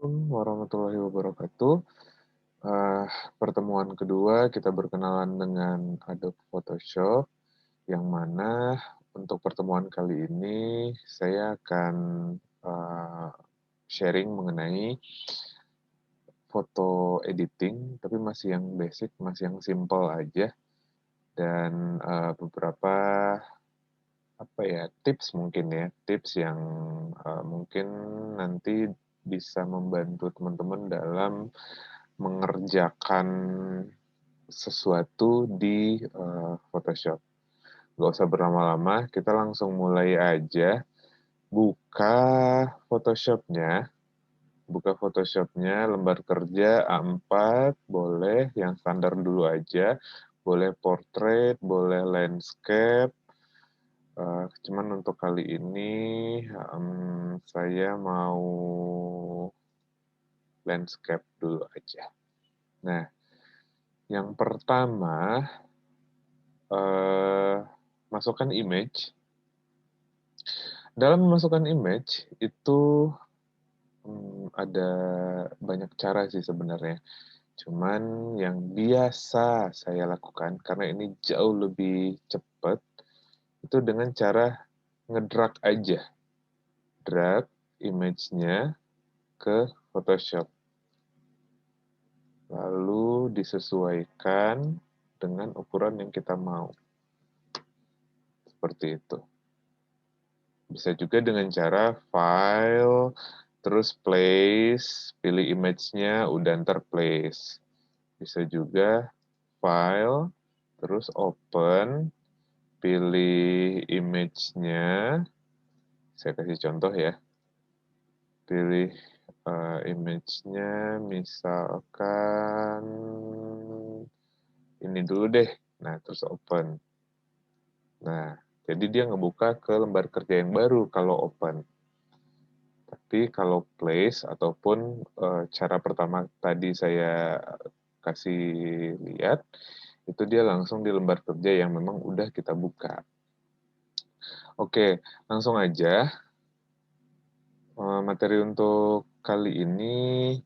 Assalamualaikum warahmatullahi wabarakatuh. Eh, Pertemuan kedua kita berkenalan dengan Adobe Photoshop, yang mana untuk pertemuan kali ini saya akan eh, sharing mengenai foto editing, tapi masih yang basic, masih yang simple aja, dan beberapa tips mungkin ya, tips yang mungkin nanti bisa membantu teman-teman dalam mengerjakan sesuatu di Photoshop. Nggak usah berlama-lama, kita langsung mulai aja. Buka Photoshop-nya, lembar kerja A4, boleh, yang standar dulu aja. Boleh portrait, boleh landscape. Cuman untuk kali ini saya mau landscape dulu aja. Nah, yang pertama, masukkan image. Dalam memasukkan image itu ada banyak cara sih sebenarnya. Cuman yang biasa saya lakukan, karena ini jauh lebih cepat, itu dengan cara ngedrag aja. Drag image-nya ke Photoshop. Lalu disesuaikan dengan ukuran yang kita mau. Seperti itu. Bisa juga dengan cara file, terus place, pilih image-nya, udah ntar place. Bisa juga file, terus open, pilih image-nya. Saya kasih contoh ya. Pilih image-nya, misalkan ini dulu deh. Nah, terus open. Nah, jadi dia ngebuka ke lembar kerja yang baru kalau open. Tapi kalau place ataupun cara pertama tadi saya kasih lihat, itu dia langsung di lembar kerja yang memang udah kita buka. Oke, langsung aja. Materi untuk kali ini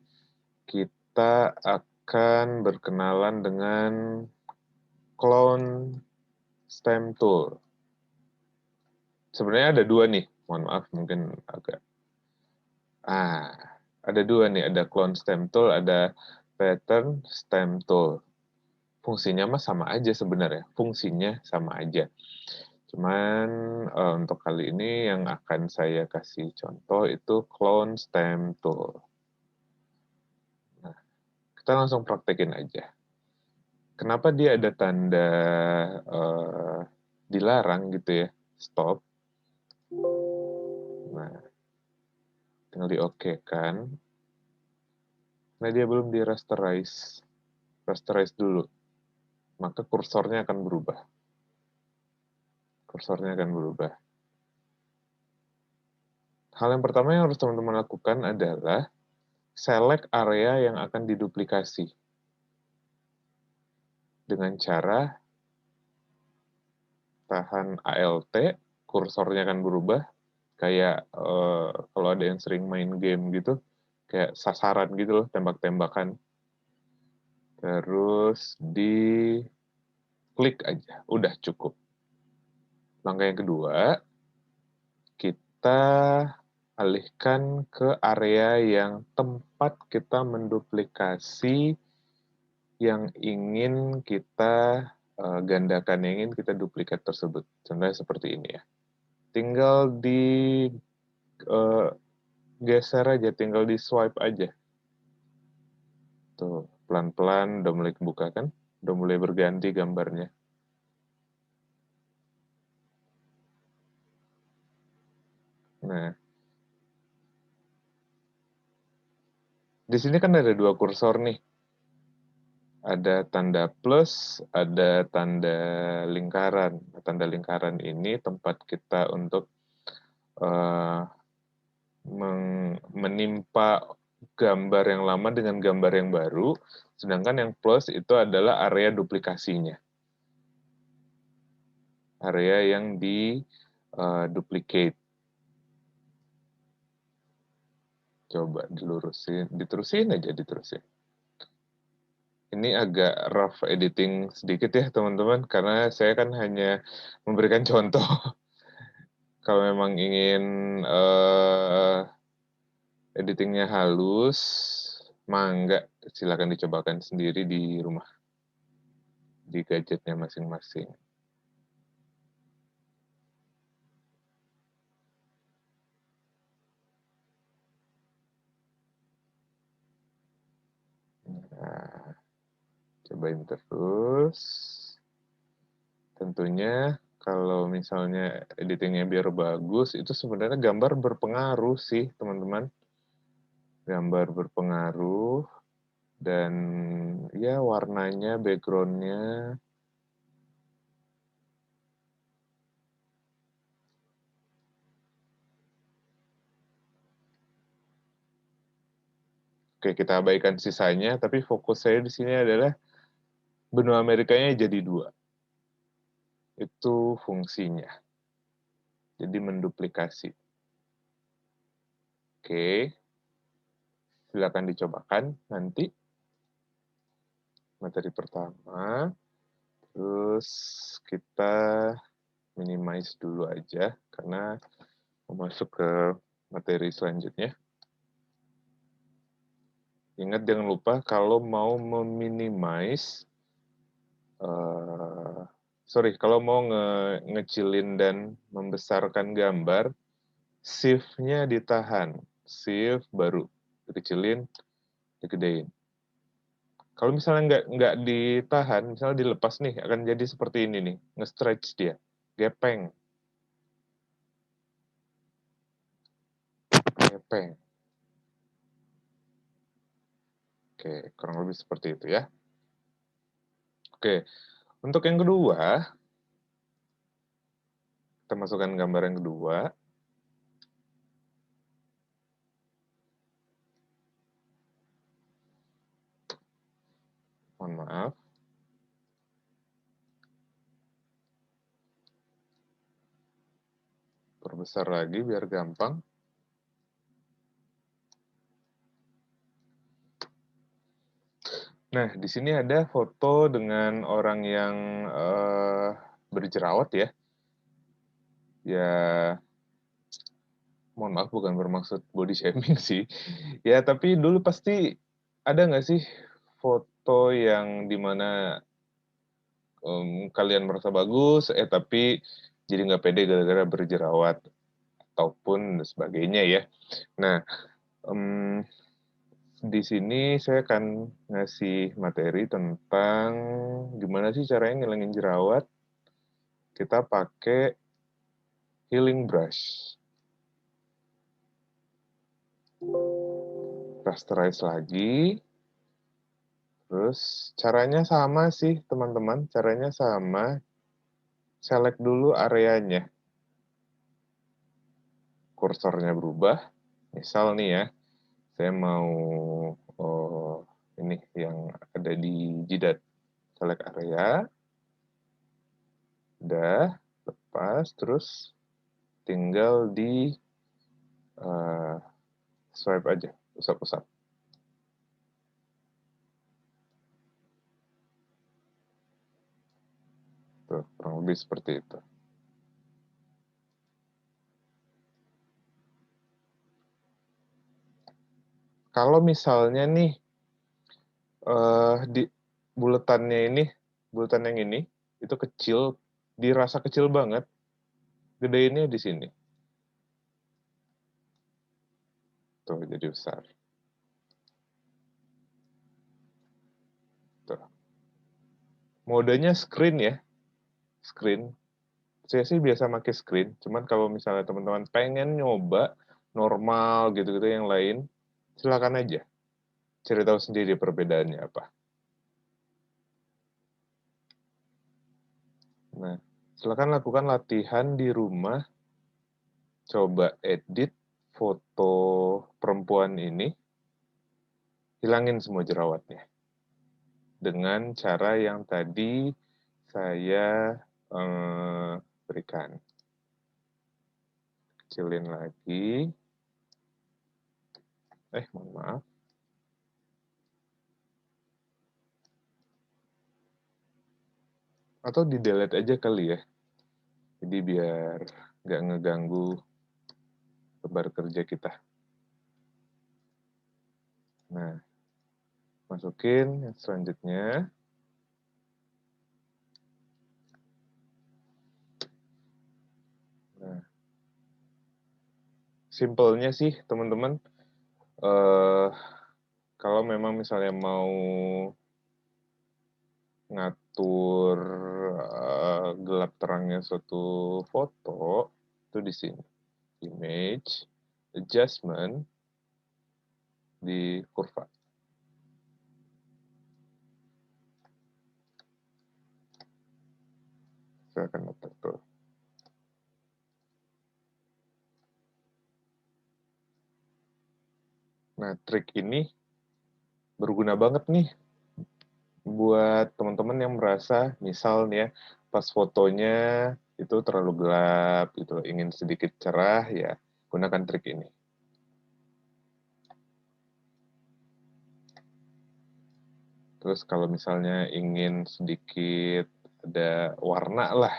kita akan berkenalan dengan clone stem tool. Sebenarnya ada dua nih, mohon maaf mungkin agak. Ada dua nih, ada clone stem tool, ada pattern stem tool. Fungsinya mah sama aja sebenarnya, fungsinya sama aja. Cuman untuk kali ini yang akan saya kasih contoh itu clone stem tool. Nah, kita langsung praktekin aja. Kenapa dia ada tanda dilarang gitu ya, stop. Nah, tinggal di OK kan. Nah, dia belum di rasterize. Rasterize dulu. Maka kursornya akan berubah. Kursornya akan berubah. Hal yang pertama yang harus teman-teman lakukan adalah select area yang akan diduplikasi. Dengan cara tahan ALT, kursornya akan berubah. Kayak kalau ada yang sering main game gitu, kayak sasaran gitu loh, tembak-tembakan. Terus di klik aja, udah cukup. Langkah yang kedua, kita alihkan ke area yang tempat kita menduplikasi yang ingin kita gandakan, yang ingin kita duplikat tersebut. Contohnya seperti ini ya. Tinggal di geser aja, tinggal di swipe aja. Tuh, pelan-pelan udah mulai kebuka kan? Udah mulai berganti gambarnya. Nah, di sini kan ada dua kursor nih. Ada tanda plus, ada tanda lingkaran. Tanda lingkaran ini tempat kita untuk menimpa gambar yang lama dengan gambar yang baru, sedangkan yang plus itu adalah area duplikasinya. Area yang di duplicate. Coba dilurusin, diterusin aja, diterusin. Ini agak rough editing sedikit ya teman-teman, karena saya kan hanya memberikan contoh. Kalau memang ingin editingnya halus, mangga silakan dicobakan sendiri di rumah, di gadgetnya masing-masing. Nah, cobain terus. Tentunya kalau misalnya editingnya biar bagus, itu sebenarnya gambar berpengaruh sih teman-teman. Gambar berpengaruh, dan ya warnanya, backgroundnya. Oke, kita abaikan sisanya, tapi fokus saya di sini adalah benua Amerikanya jadi 2. Itu fungsinya. Jadi menduplikasi. Oke, silakan dicobakan nanti materi pertama. Terus kita minimize dulu aja, karena mau masuk ke materi selanjutnya. Ingat jangan lupa kalau mau meminimize, kalau mau ngecilin dan membesarkan gambar, shift-nya ditahan. Shift baru dikecilin, digedein. Kalau misalnya nggak ditahan, misalnya dilepas nih, akan jadi seperti ini nih, nge-stretch dia, gepeng. Gepeng. Oke, kurang lebih seperti itu ya. Oke, untuk yang kedua, kita masukkan gambar yang kedua. Mohon maaf. Perbesar lagi biar gampang. Nah, di sini ada foto dengan orang yang berjerawat ya. Ya, mohon maaf bukan bermaksud body shaming sih. Ya, tapi dulu pasti ada nggak sih foto yang dimana kalian merasa bagus, tapi jadi nggak pede gara-gara berjerawat ataupun sebagainya ya. Nah, di sini saya akan ngasih materi tentang gimana sih caranya ngilangin jerawat. Kita pakai healing brush. Rasterize lagi. Terus caranya sama sih teman-teman, caranya sama. Select dulu areanya. Kursornya berubah. Misal nih ya, saya mau ini yang ada di jidat. Select area. Udah, lepas, terus tinggal di swipe aja, usap-usap. Tuh, kurang lebih seperti itu. Kalau misalnya nih, di buletannya ini, bulatan yang ini, itu kecil, dirasa kecil banget, gedeinnya di sini. Tuh, jadi besar. Tuh. Modenya screen ya, screen. Saya sih biasa pakai screen, cuman kalau misalnya teman-teman pengen nyoba normal gitu-gitu yang lain, silakan aja. Cari tahu sendiri perbedaannya apa. Nah, silakan lakukan latihan di rumah. Coba edit foto perempuan ini, hilangin semua jerawatnya. Dengan cara yang tadi saya berikan. Kecilin lagi. Mohon maaf. Atau di-delete aja kali ya. Jadi biar nggak ngeganggu lembar kerja kita. Nah, masukin yang selanjutnya. Nah, simpelnya sih teman-teman, kalau memang misalnya mau ngatur gelap terangnya suatu foto, itu di sini. Image, adjustment, di kurva. Saya akan atur tuh. Nah, trik ini berguna banget nih buat teman-teman yang merasa misal nih ya, pas fotonya itu terlalu gelap, itu ingin sedikit cerah, ya gunakan trik ini. Terus kalau misalnya ingin sedikit ada warna lah,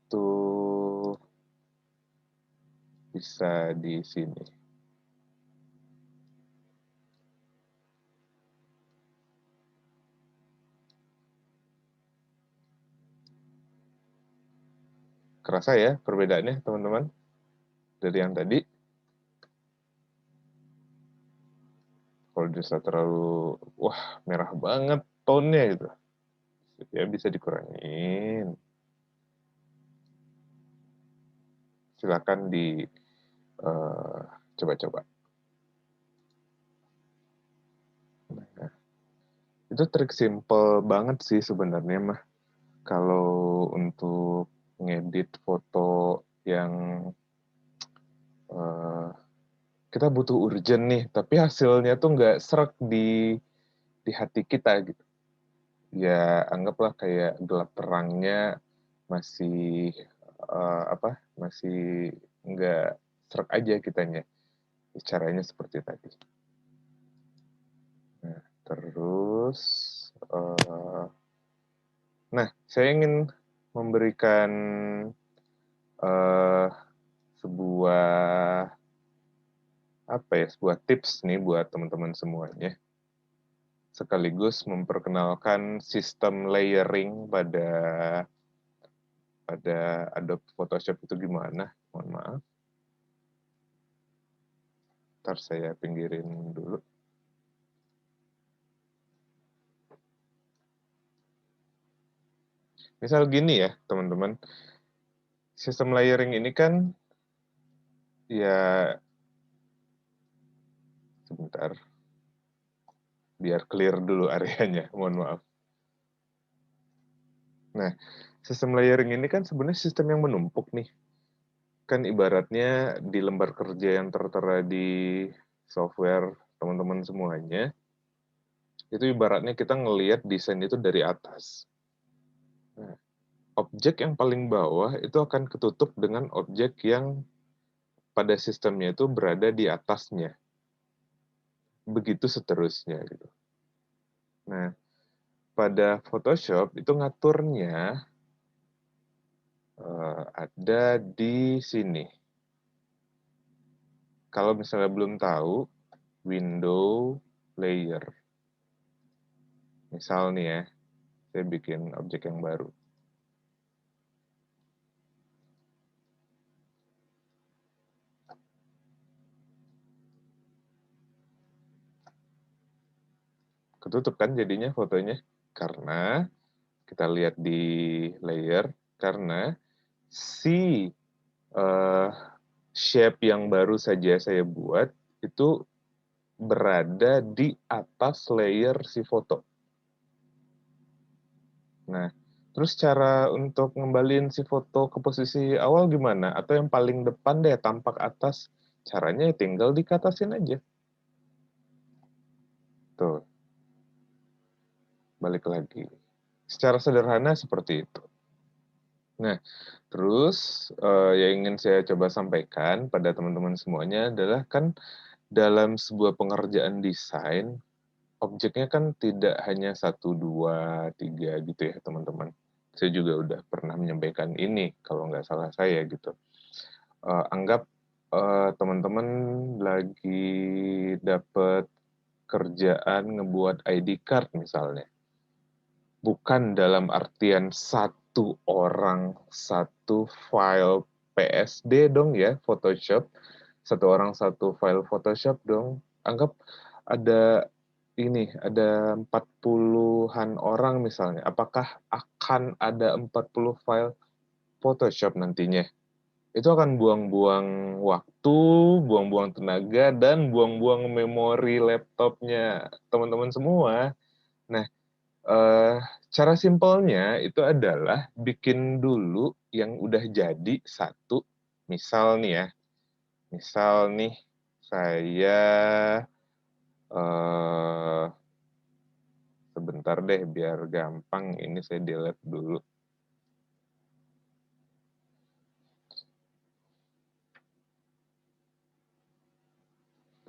tuh bisa di sini. Kerasa ya perbedaannya teman-teman dari yang tadi? Kalau bisa terlalu, wah merah banget tone-nya gitu, ya bisa dikurangin. Silakan di coba-coba. Nah, itu trik simple banget sih sebenarnya mah. Kalau untuk ngedit foto yang uh, kita butuh urgent nih, tapi hasilnya tuh nggak serak di hati kita gitu. Ya anggaplah kayak gelap terangnya masih masih nggak serak aja kitanya. Caranya seperti tadi. Nah, terus, nah saya ingin memberikan uh, sebuah sebuah tips nih buat teman-teman semuanya. Sekaligus memperkenalkan sistem layering pada Adobe Photoshop itu gimana. Mohon maaf. Ntar saya pinggirin dulu. Misal gini ya, teman-teman. Sistem layering ini kan, ya, sebentar. Biar clear dulu areanya, mohon maaf. Nah, sistem layering ini kan sebenarnya sistem yang menumpuk nih. Kan ibaratnya di lembar kerja yang tertera di software teman-teman semuanya, itu ibaratnya kita ngelihat desain itu dari atas. Nah, objek yang paling bawah itu akan ketutup dengan objek yang pada sistemnya itu berada di atasnya. Begitu seterusnya gitu. Nah, pada Photoshop itu ngaturnya ada di sini. Kalau misalnya belum tahu, window layer. Misal nih ya, saya bikin objek yang baru. Ketutup kan jadinya fotonya? Karena kita lihat di layer, karena si shape yang baru saja saya buat itu berada di atas layer si foto. Nah, terus cara untuk ngembaliin si foto ke posisi awal gimana? Atau yang paling depan deh, tampak atas. Caranya ya tinggal dikatasin aja. Tuh, balik lagi. Secara sederhana seperti itu. Nah, terus yang ingin saya coba sampaikan pada teman-teman semuanya adalah kan dalam sebuah pengerjaan desain, objeknya kan tidak hanya satu, 2, 3 gitu ya teman-teman. Saya juga udah pernah menyampaikan ini kalau nggak salah saya gitu. Anggap teman-teman lagi dapat kerjaan ngebuat ID card misalnya. Bukan dalam artian satu orang satu file PSD dong ya, Photoshop. Satu orang satu file Photoshop dong. Anggap ada ada 40-an orang misalnya. Apakah akan ada 40 file Photoshop nantinya? Itu akan buang-buang waktu, buang-buang tenaga, dan buang-buang memori laptopnya teman-teman semua. Nah, Eee, cara simpelnya itu adalah bikin dulu yang udah jadi satu, misal nih ya, misal nih saya, eee, sebentar deh biar gampang ini saya delete dulu,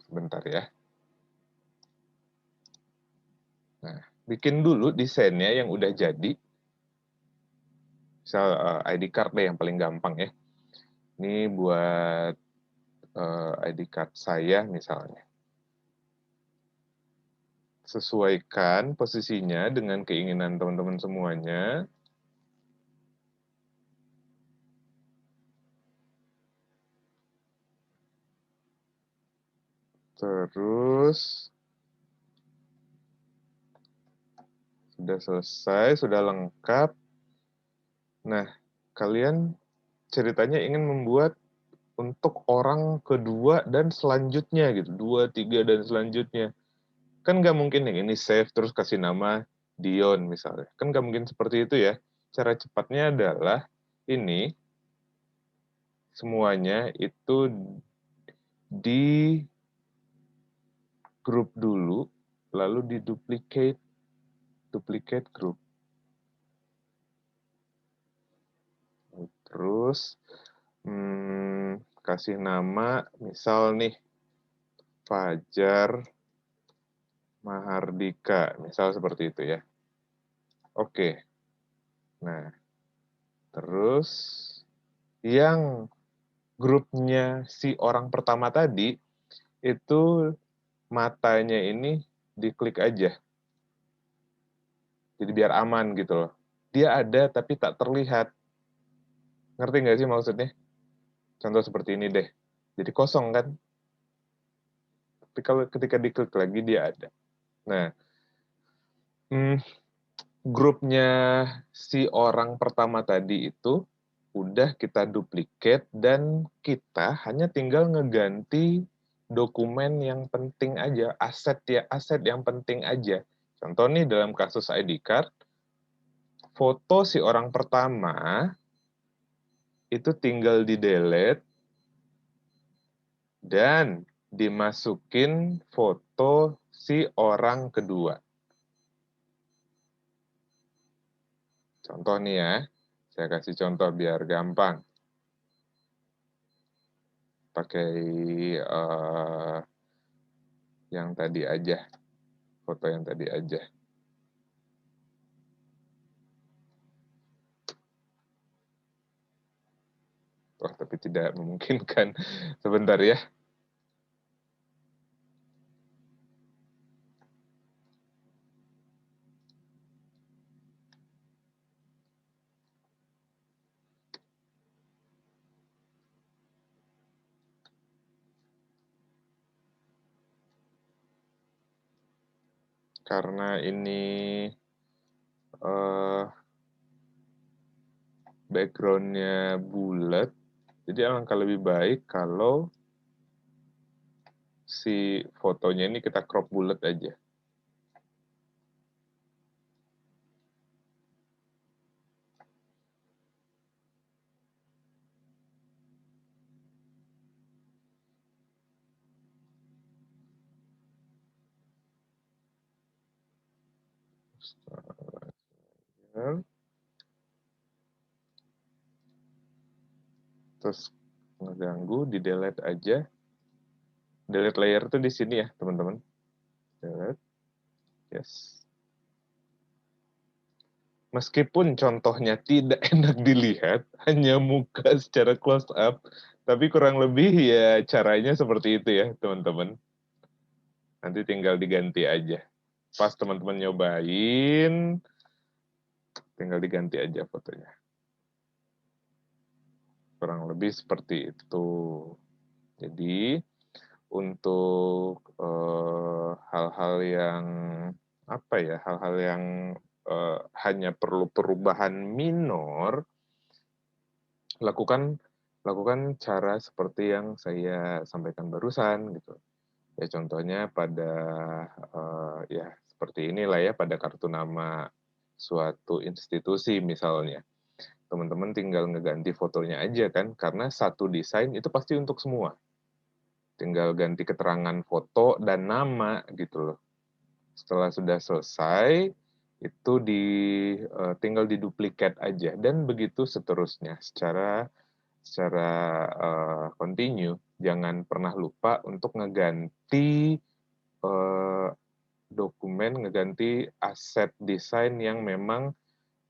sebentar ya. Nah, bikin dulu desainnya yang udah jadi, misal, ID card deh yang paling gampang ya. Ini buat, ID card saya misalnya. Sesuaikan posisinya dengan keinginan teman-teman semuanya. Terus sudah selesai, sudah lengkap. Nah, kalian ceritanya ingin membuat untuk orang kedua dan selanjutnya gitu, 2, 3 dan selanjutnya. Kan nggak mungkin yang ini save terus kasih nama Dion misalnya. Kan nggak mungkin seperti itu ya. Cara cepatnya adalah ini semuanya itu di grup dulu, lalu di duplicate group. Terus kasih nama, misal nih Fajar Mahardika, misal seperti itu ya. Oke, nah terus yang grupnya si orang pertama tadi, itu matanya ini diklik aja. Jadi biar aman gitu loh. Dia ada tapi tak terlihat. Ngerti nggak sih maksudnya? Contoh seperti ini deh. Jadi kosong kan? Tapi kalau ketika diklik lagi dia ada. Nah, hmm, grupnya si orang pertama tadi itu udah kita duplicate dan kita hanya tinggal ngeganti dokumen yang penting aja, aset yang penting aja. Contoh nih dalam kasus ID card, foto si orang pertama itu tinggal di-delete dan dimasukin foto si orang kedua. Contoh nih ya, saya kasih contoh biar gampang. Pakai yang tadi aja, foto yang tadi aja. Wah, tapi tidak memungkinkan. Sebentar ya. Karena ini background-nya bulat, jadi alangkah lebih baik kalau si fotonya ini kita crop bulat aja. Terus ngeganggu, di-delete aja. Delete layer tuh di sini ya, teman-teman. Delete. Yes. Meskipun contohnya tidak enak dilihat, hanya muka secara close up, tapi kurang lebih ya caranya seperti itu ya, teman-teman. Nanti tinggal diganti aja. Pas teman-teman nyobain, tinggal diganti aja fotonya. Kurang lebih seperti itu. Jadi, untuk hal-hal yang apa ya, hal-hal yang hanya perlu perubahan minor, lakukan cara seperti yang saya sampaikan barusan gitu. Ya contohnya pada ya seperti inilah ya, pada kartu nama suatu institusi misalnya. Teman-teman tinggal ngeganti fotonya aja kan, karena satu desain itu pasti untuk semua. Tinggal ganti keterangan foto dan nama gitu loh. Setelah sudah selesai, itu tinggal diduplikat aja, dan begitu seterusnya secara continue. Jangan pernah lupa untuk ngeganti dokumen, ngeganti aset desain yang memang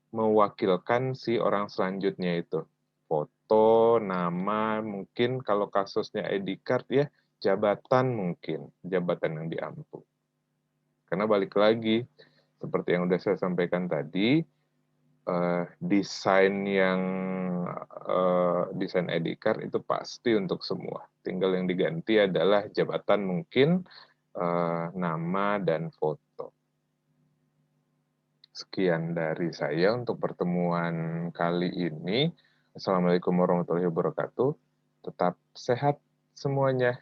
mewakilkan si orang selanjutnya itu. Foto, nama, mungkin kalau kasusnya ID card ya, jabatan mungkin, jabatan yang diampu. Karena balik lagi, seperti yang sudah saya sampaikan tadi, desain ID card itu pasti untuk semua. Tinggal yang diganti adalah jabatan mungkin, nama, dan foto. Sekian dari saya untuk pertemuan kali ini. Assalamualaikum warahmatullahi wabarakatuh. Tetap sehat semuanya.